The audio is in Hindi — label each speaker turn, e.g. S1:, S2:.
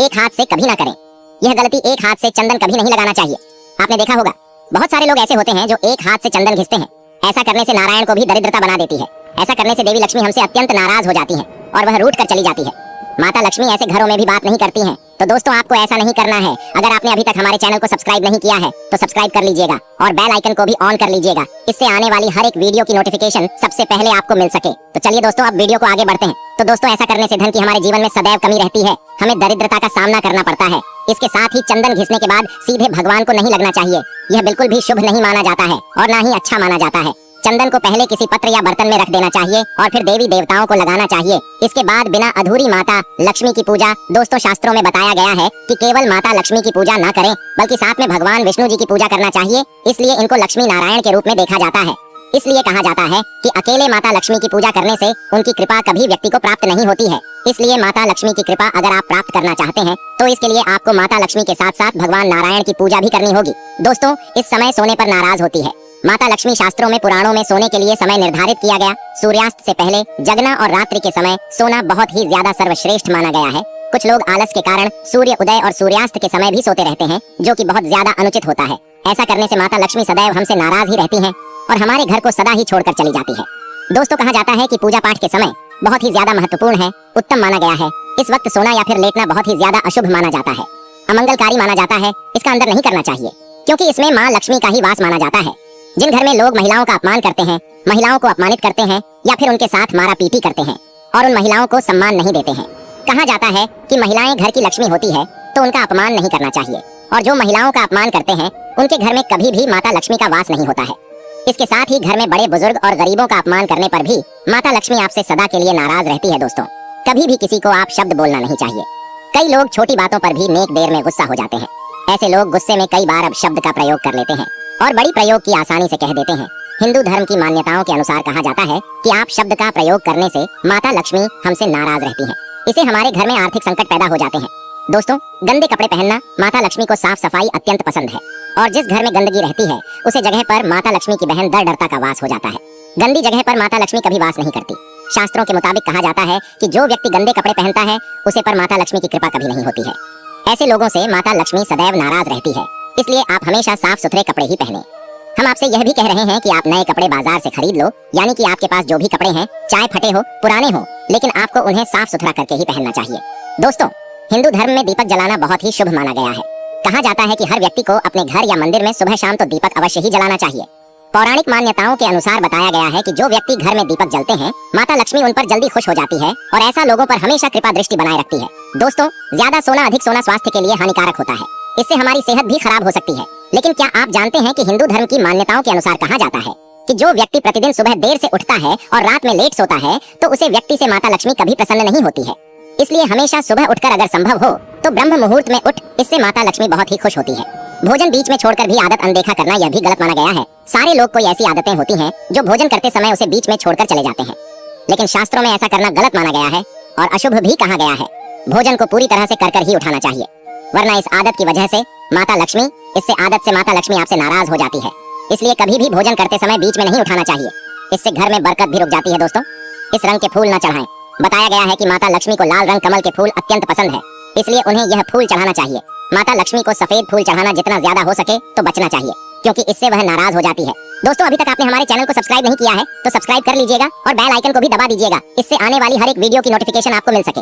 S1: एक हाथ से कभी ना करें। यह गलती एक हाथ से चंदन कभी नहीं लगाना चाहिए। आपने देखा होगा बहुत सारे लोग ऐसे होते हैं जो एक हाथ से चंदन घिसते हैं। ऐसा करने से नारायण को भी दरिद्रता बना देती है। ऐसा करने से देवी लक्ष्मी हमसे अत्यंत नाराज हो जाती है और वह रूठ कर चली जाती है। माता लक्ष्मी ऐसे घरों में भी बात नहीं करती हैं। तो दोस्तों आपको ऐसा नहीं करना है। अगर आपने अभी तक हमारे चैनल को सब्सक्राइब नहीं किया है तो सब्सक्राइब कर लीजिएगा और बेल आइकन को भी ऑन कर लीजिएगा। इससे आने वाली हर एक वीडियो की नोटिफिकेशन सबसे पहले आपको मिल सके। तो चलिए दोस्तों अब वीडियो को आगे बढ़ते हैं। तो दोस्तों ऐसा करने से धन की हमारे जीवन में सदैव कमी रहती है। हमें दरिद्रता का सामना करना पड़ता है। इसके साथ ही चंदन घिसने के बाद सीधे भगवान को नहीं लगना चाहिए। यह बिल्कुल भी शुभ नहीं माना जाता है और ना ही अच्छा माना जाता है। चंदन को पहले किसी पत्र या बर्तन में रख देना चाहिए और फिर देवी देवताओं को लगाना चाहिए। इसके बाद बिना अधूरी माता लक्ष्मी की पूजा, दोस्तों शास्त्रों में बताया गया है कि केवल माता लक्ष्मी की पूजा ना करें बल्कि साथ में भगवान विष्णु जी की पूजा करना चाहिए। इसलिए इनको लक्ष्मी नारायण के रूप में देखा जाता है। इसलिए कहा जाता है कि अकेले माता लक्ष्मी की पूजा करने से उनकी कृपा कभी व्यक्ति को प्राप्त नहीं होती है। इसलिए माता लक्ष्मी की कृपा अगर आप प्राप्त करना चाहते हैं तो इसके लिए आपको माता लक्ष्मी के साथ साथ भगवान नारायण की पूजा भी करनी होगी। दोस्तों इस समय सोने पर नाराज होती है। माता लक्ष्मी शास्त्रों में पुराणों में सोने के लिए समय निर्धारित किया गया। सूर्यास्त से पहले जगना और रात्रि के समय सोना बहुत ही ज्यादा सर्वश्रेष्ठ माना गया है। कुछ लोग आलस के कारण सूर्य उदय और सूर्यास्त के समय भी सोते रहते हैं, जो कि बहुत ज्यादा अनुचित होता है। ऐसा करने से माता लक्ष्मी सदैव हमसे नाराज ही रहती हैं और हमारे घर को सदा ही छोड़कर चली जाती है। दोस्तों कहा जाता है कि पूजा पाठ के समय बहुत ही ज्यादा महत्वपूर्ण है, उत्तम माना गया है। इस वक्त सोना या फिर लेटना बहुत ही ज्यादा अशुभ माना जाता है, अमंगलकारी माना जाता है। इसका अंदर नहीं करना चाहिए क्योंकि इसमें माँ लक्ष्मी का ही वास माना जाता है। जिन घर में लोग महिलाओं का अपमान करते हैं, महिलाओं को अपमानित करते हैं या फिर उनके साथ मारा पीटी करते हैं और उन महिलाओं को सम्मान नहीं देते हैं, कहा जाता है कि महिलाएं घर की लक्ष्मी होती है तो उनका अपमान नहीं करना चाहिए। और जो महिलाओं का अपमान करते हैं उनके घर में कभी भी माता लक्ष्मी का वास नहीं होता है। इसके साथ ही घर में बड़े बुजुर्ग और गरीबों का अपमान करने पर भी माता लक्ष्मी आपसे सदा के लिए नाराज रहती है। दोस्तों कभी भी किसी को आप शब्द बोलना नहीं चाहिए। कई लोग छोटी बातों पर भी नेक देर में गुस्सा हो जाते हैं। ऐसे लोग गुस्से में कई बार अब शब्द का प्रयोग कर लेते हैं और बड़ी प्रयोग की आसानी से कह देते हैं। हिंदू धर्म की मान्यताओं के अनुसार कहा जाता है कि आप शब्द का प्रयोग करने से माता लक्ष्मी हमसे नाराज रहती हैं। इसे हमारे घर में आर्थिक संकट पैदा हो जाते हैं। दोस्तों गंदे कपड़े पहनना माता लक्ष्मी को साफ सफाई अत्यंत पसंद है और जिस घर में गंदगी रहती है उसे जगह पर माता लक्ष्मी की बहन दर डरता का वास हो जाता है। गंदी जगह पर माता लक्ष्मी कभी वास नहीं करती। शास्त्रों के मुताबिक कहा जाता है कि जो व्यक्ति गंदे कपड़े पहनता है उसे पर माता लक्ष्मी की कृपा कभी नहीं होती है। ऐसे लोगों से माता लक्ष्मी सदैव नाराज रहती है। इसलिए आप हमेशा साफ सुथरे कपड़े ही पहने। हम आपसे यह भी कह रहे हैं कि आप नए कपड़े बाजार से खरीद लो, यानी कि आपके पास जो भी कपड़े हैं चाहे फटे हो पुराने हो, लेकिन आपको उन्हें साफ सुथरा करके ही पहनना चाहिए। दोस्तों हिंदू धर्म में दीपक जलाना बहुत ही शुभ माना गया है। कहा जाता है कि हर व्यक्ति को अपने घर या मंदिर में सुबह शाम तो दीपक अवश्य ही जलाना चाहिए। पौराणिक मान्यताओं के अनुसार बताया गया है कि जो व्यक्ति घर में दीपक जलते हैं माता लक्ष्मी उन पर जल्दी खुश हो जाती है और ऐसा लोगों पर हमेशा कृपा दृष्टि बनाए रखती है। दोस्तों ज्यादा सोना, अधिक सोना स्वास्थ्य के लिए हानिकारक होता है। इससे हमारी सेहत भी खराब हो सकती है। लेकिन क्या आप जानते हैं कि हिंदू धर्म की मान्यताओं के अनुसार कहा जाता है कि जो व्यक्ति प्रतिदिन सुबह देर से उठता है और रात में लेट सोता है तो उसे व्यक्ति से माता लक्ष्मी कभी प्रसन्न नहीं होती है। इसलिए हमेशा सुबह उठकर अगर संभव हो तो ब्रह्म मुहूर्त में उठ, इससे माता लक्ष्मी बहुत ही खुश होती है। भोजन बीच में छोड़कर भी आदत अनदेखा करना यह भी गलत माना गया है। सारे लोग कोई ऐसी आदतें होती हैं जो भोजन करते समय उसे बीच में छोड़कर चले जाते हैं, लेकिन शास्त्रों में ऐसा करना गलत माना गया है और अशुभ भी कहा गया है। भोजन को पूरी तरह से कर ही उठाना चाहिए, वरना इस आदत की वजह से माता लक्ष्मी आपसे नाराज हो जाती है। इसलिए कभी भी भोजन करते समय बीच में नहीं उठाना चाहिए। इससे घर में बरकत भी रुक जाती है। दोस्तों इस रंग के फूल न चढ़ाएं। बताया गया है कि माता लक्ष्मी को लाल रंग कमल के फूल अत्यंत पसंद है, इसलिए उन्हें यह फूल चढ़ाना चाहिए। माता लक्ष्मी को सफेद फूल चढ़ाना जितना ज्यादा हो सके तो बचना चाहिए, क्योंकि इससे वह नाराज हो जाती है। दोस्तों अभी तक आपने हमारे चैनल को सब्सक्राइब नहीं किया है तो सब्सक्राइब कर लीजिएगा और बेल आइकन को भी दबा दीजिएगा। इससे आने वाली हर एक वीडियो की नोटिफिकेशन आपको मिल सके।